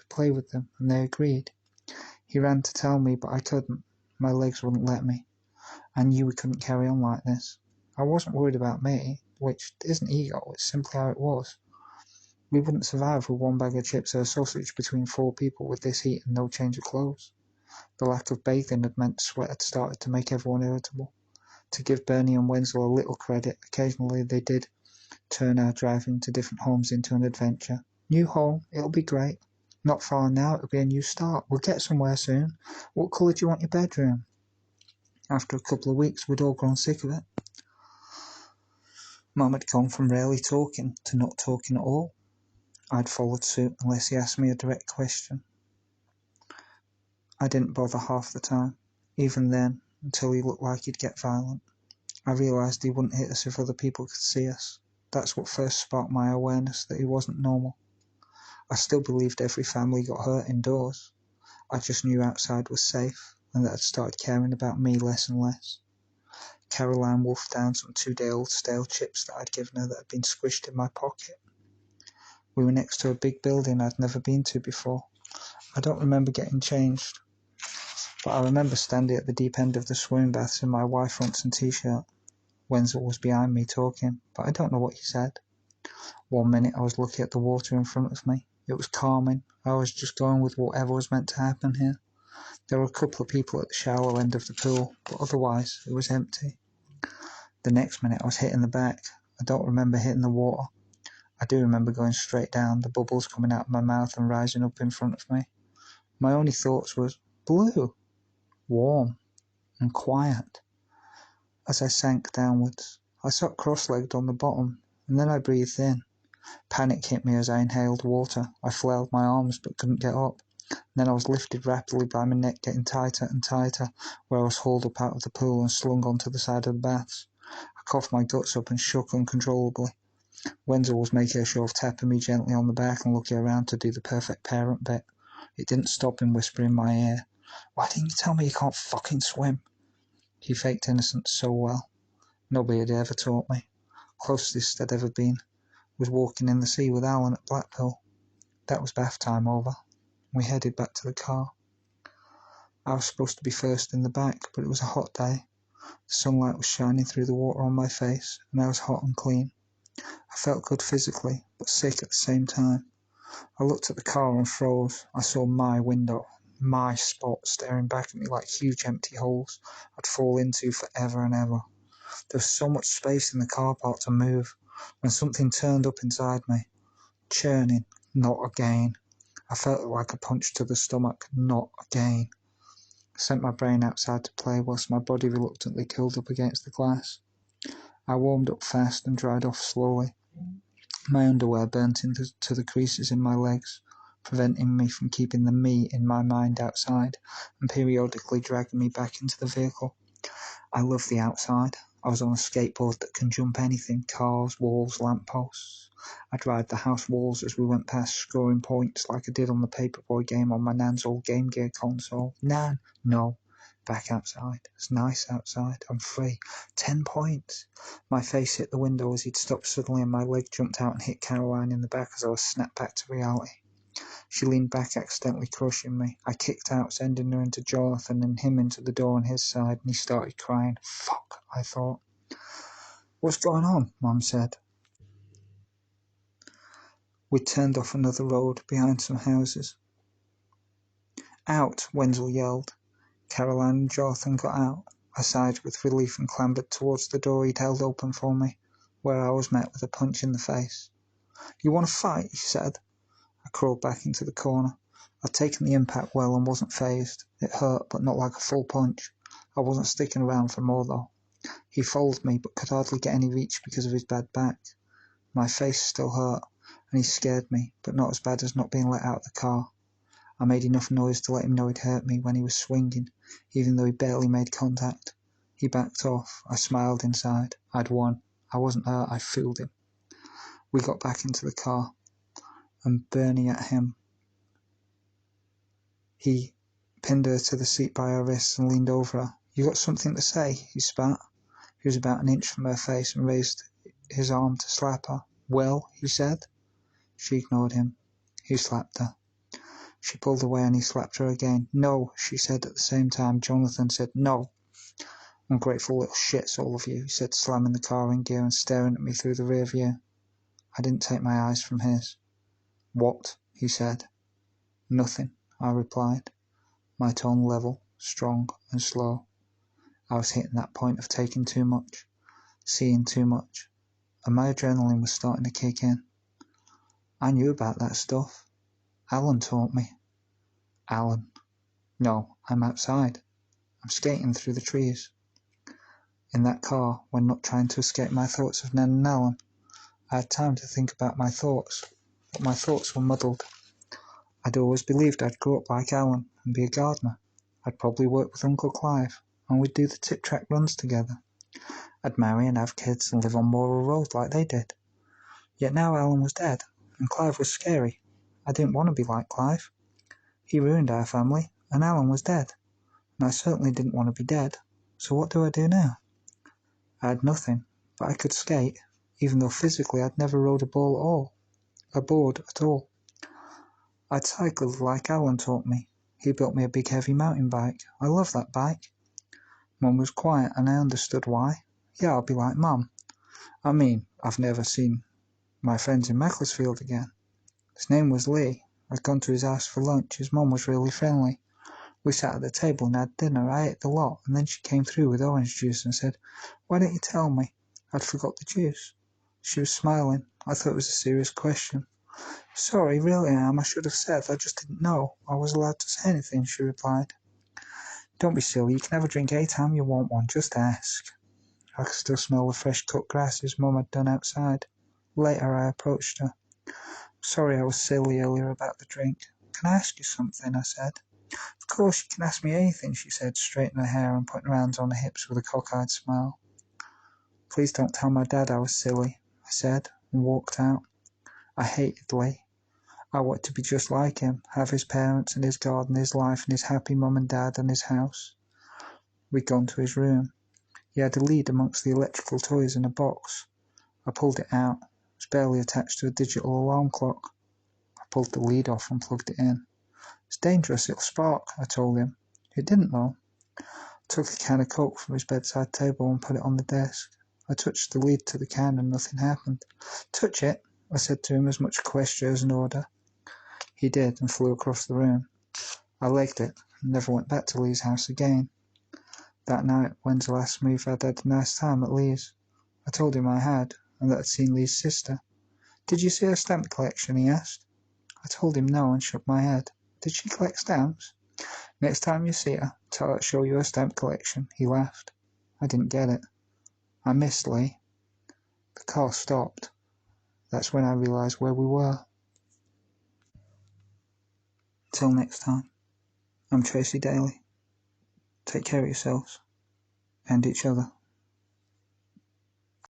could play with them, and they agreed. He ran to tell me, but I couldn't. My legs wouldn't let me. I knew we couldn't carry on like this. I wasn't worried about me, which isn't ego, it's simply how it was. We wouldn't survive with one bag of chips or a sausage between 4 people with this heat and no change of clothes. The lack of bathing had meant sweat had started to make everyone irritable. To give Bernie and Wenzel a little credit, occasionally they did turn our driving to different homes into an adventure. New home, it'll be great. Not far now, it'll be a new start. We'll get somewhere soon. What colour do you want your bedroom? After a couple of weeks, we'd all grown sick of it. Mum had gone from rarely talking to not talking at all. I'd followed suit unless he asked me a direct question. I didn't bother half the time, even then, until he looked like he'd get violent. I realised he wouldn't hit us if other people could see us. That's what first sparked my awareness that he wasn't normal. I still believed every family got hurt indoors. I just knew outside was safe, and that I'd started caring about me less and less. Caroline wolfed down some 2-day-old stale chips that I'd given her that had been squished in my pocket. We were next to a big building I'd never been to before. I don't remember getting changed, but I remember standing at the deep end of the swimming baths in my Y-fronts and t-shirt. Wenzel was behind me talking, but I don't know what he said. One minute I was looking at the water in front of me. It was calming. I was just going with whatever was meant to happen here. There were a couple of people at the shallow end of the pool, but otherwise it was empty. The next minute I was hitting the back. I don't remember hitting the water. I do remember going straight down, the bubbles coming out of my mouth and rising up in front of me. My only thoughts was, blue, warm, and quiet. As I sank downwards, I sat cross-legged on the bottom, and then I breathed in. Panic hit me as I inhaled water. I flailed my arms but couldn't get up. Then I was lifted rapidly by my neck getting tighter and tighter, where I was hauled up out of the pool and slung onto the side of the baths. I coughed my guts up and shook uncontrollably. Wenzel was making a show of tapping me gently on the back and looking around to do the perfect parent bit. It didn't stop him whispering in my ear, "Why didn't you tell me you can't fucking swim?" He faked innocence so well. Nobody had ever taught me. Closest I'd ever been was walking in the sea with Alan at Blackpool. That was bath time over. We headed back to the car. I was supposed to be first in the back, but it was a hot day. The sunlight was shining through the water on my face, and I was hot and clean. I felt good physically, but sick at the same time. I looked at the car and froze. I saw my window, my spot, staring back at me like huge empty holes I'd fall into forever and ever. There was so much space in the car park to move, when something turned up inside me. Churning, not again. I felt it like a punch to the stomach, not again. I sent my brain outside to play whilst my body reluctantly curled up against the glass. I warmed up fast and dried off slowly. My underwear burnt into the creases in my legs, preventing me from keeping the me in my mind outside and periodically dragging me back into the vehicle. I love the outside. I was on a skateboard that can jump anything, cars, walls, lampposts. I'd ride the house walls as we went past, scoring points like I did on the Paperboy game on my Nan's old Game Gear console. Nan? No. Back outside. It's nice outside. I'm free. 10 points. My face hit the window as he'd stopped suddenly and my leg jumped out and hit Caroline in the back as I was snapped back to reality. She leaned back, accidentally crushing me. I kicked out, sending her into Jonathan and him into the door on his side, and he started crying. Fuck, I thought. What's going on? Mum said. We turned off another road behind some houses. Out, Wenzel yelled. Caroline and Jonathan got out. I sighed with relief and clambered towards the door he'd held open for me, where I was met with a punch in the face. You want to fight? He said. I crawled back into the corner. I'd taken the impact well and wasn't fazed. It hurt, but not like a full punch. I wasn't sticking around for more, though. He followed me, but could hardly get any reach because of his bad back. My face still hurt, and he scared me, but not as bad as not being let out of the car. I made enough noise to let him know he'd hurt me when he was swinging, even though he barely made contact. He backed off. I smiled inside. I'd won. I wasn't hurt. I fooled him. We got back into the car, and Bernie at him. He pinned her to the seat by her wrists and leaned over her. You got something to say? He spat. He was about an inch from her face and raised his arm to slap her. Well, he said. She ignored him. He slapped her. She pulled away and he slapped her again. "No," she said at the same time. Jonathan said, "No." "Ungrateful little shits, all of you," he said, slamming the car in gear and staring at me through the rear view. I didn't take my eyes from his. "What?" he said. "Nothing," I replied, my tone level, strong, and slow. I was hitting that point of taking too much, seeing too much, and my adrenaline was starting to kick in. I knew about that stuff. Alan taught me. Alan. No, I'm outside. I'm skating through the trees. In that car, when not trying to escape my thoughts of Ned and Alan, I had time to think about my thoughts, but my thoughts were muddled. I'd always believed I'd grow up like Alan and be a gardener. I'd probably work with Uncle Clive, and we'd do the tip-track runs together. I'd marry and have kids and live on Moral Road like they did. Yet now Alan was dead, and Clive was scary. I didn't want to be like Clive. He ruined our family, and Alan was dead, and I certainly didn't want to be dead. So what do I do now? I had nothing, but I could skate, even though physically I'd never rode a board at all. I'd cycled like Alan taught me. He built me a big heavy mountain bike. I love that bike. Mum was quiet, and I understood why. Yeah, I'll be like Mum. I mean, I've never seen my friends in Macclesfield again. His name was Lee. I'd gone to his house for lunch. His mum was really friendly. We sat at the table and had dinner. I ate the lot, and then she came through with orange juice and said, "Why don't you tell me?" I'd forgot the juice. She was smiling. I thought it was a serious question. "Sorry, really I am. I should have said. I just didn't know I was allowed to say anything," she replied. "Don't be silly. You can have a drink any time you want one. Just ask." I could still smell the fresh cut grass his mum had done outside. Later I approached her. "Sorry I was silly earlier about the drink. Can I ask you something?" I said. "Of course you can ask me anything," she said, straightening her hair and putting her hands on her hips with a cockeyed smile. "Please don't tell my dad I was silly," I said, and walked out. I hated Lee. I wanted to be just like him, have his parents and his garden, his life and his happy mum and dad and his house. We'd gone to his room. He had a lead amongst the electrical toys in a box. I pulled it out. It was barely attached to a digital alarm clock. I pulled the lead off and plugged it in. "It's dangerous, it'll spark," I told him. It didn't though. I took a can of Coke from his bedside table and put it on the desk. I touched the lead to the can and nothing happened. "Touch it," I said to him, as much a question as an order. He did, and flew across the room. I legged it, and never went back to Lee's house again. That night, Wenzel asked me if I'd had a nice time at Lee's. I told him I had, and that I'd seen Lee's sister. "Did you see her stamp collection?" he asked. I told him no and shook my head. "Did she collect stamps?" "Next time you see her, tell her to show you her stamp collection." He laughed. I didn't get it. I missed Lee. The car stopped. That's when I realised where we were. Till next time, I'm Tracie Daily. Take care of yourselves and each other.